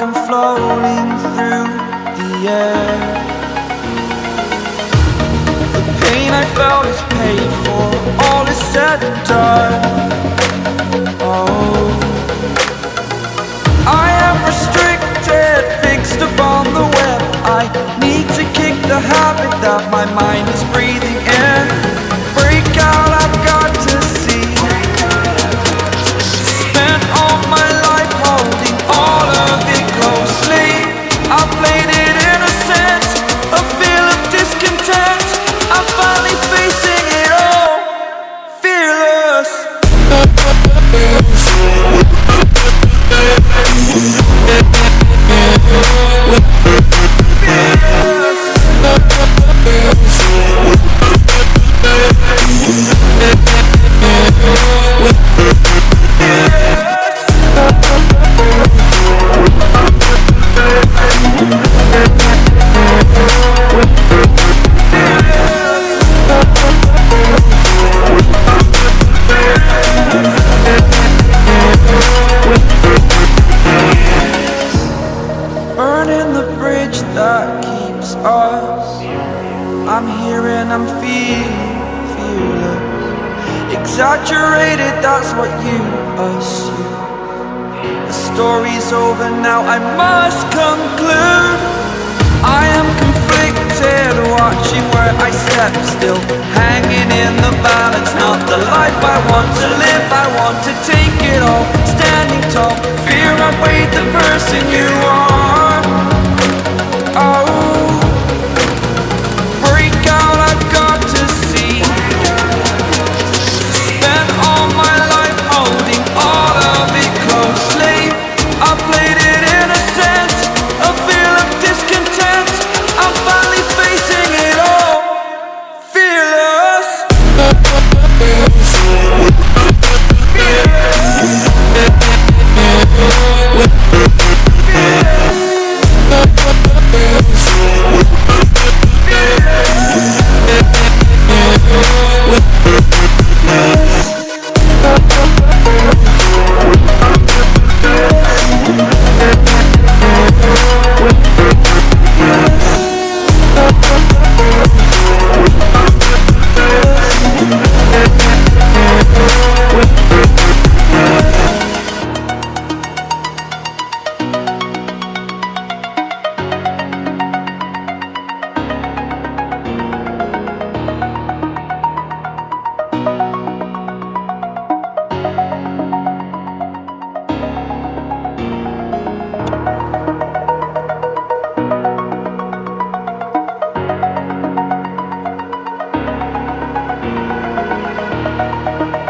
I'm floating through the air. The pain I felt is paid for, all is said and done. Oh, I am restricted, fixed upon the web. I need to kick the habit that my mind is breathing in. Break out, I've got to see. Spent all my life holding all of it closely. I played it innocent, a feel of discontent. I'm finally facing it all, fearless. Burning the bridge that keeps us. I'm here and I'm feeling fearless. Exaggerated, that's what you assume. The story's over now, I must conclude. I am conflicted, watching where I step still, hanging in the balance. Not the life I want to live, I want to take it all. Standing tall, fear outweighed the person you are. Oh, break out, I've got to see. Spent all my life holding all of it closely. I played it innocent, a feel of discontent. I'm finally facing it all, fearless.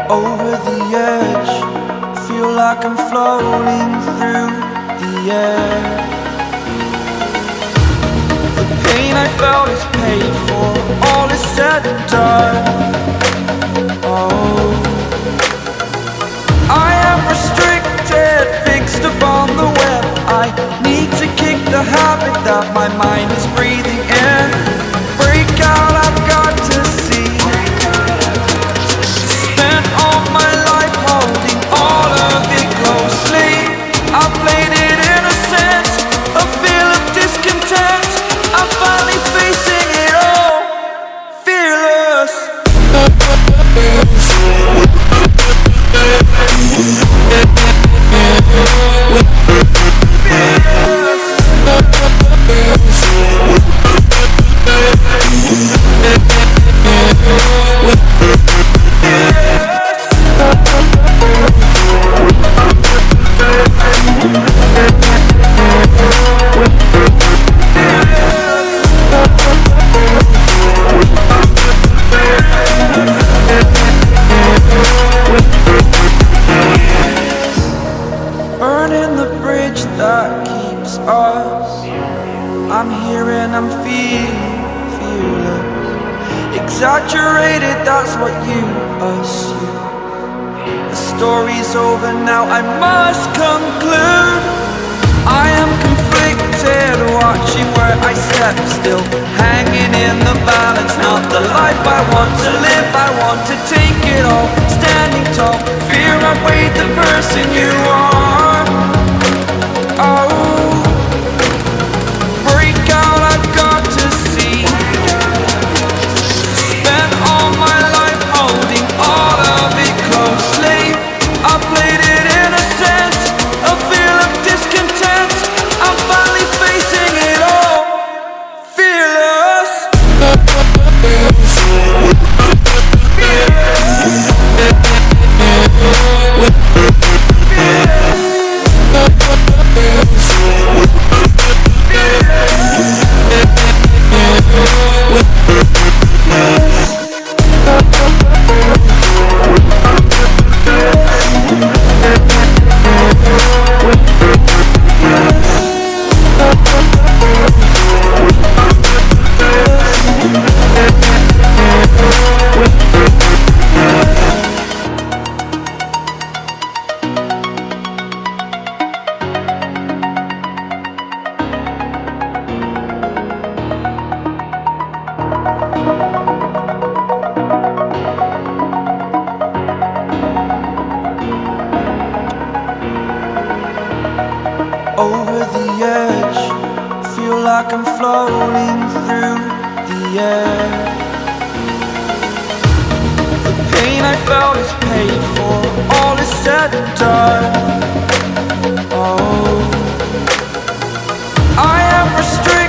Over the edge, feel like I'm floating through the air. The pain I felt is paid for, all is said and done. Oh, I am restricted, fixed upon the web. I need to kick the habit that my mind is breathing in. Break out, I've got to see. Spent all my life holding all of it closely. I played it innocent, a feel of discontent. I'm finally facing it all, fearless. Burning the bridge that keeps us. I'm here and I'm feeling fearless. Exaggerated, that's what you assume. The story's over now, I must conclude. I am conflicted, watching where I step still, hanging in the balance. Not the life I want to live, I want to take it all. Standing tall, fear outweighed the person you are. Oh, floating through the air. The pain I felt is paid for, all is said and done. Oh, I am restrained.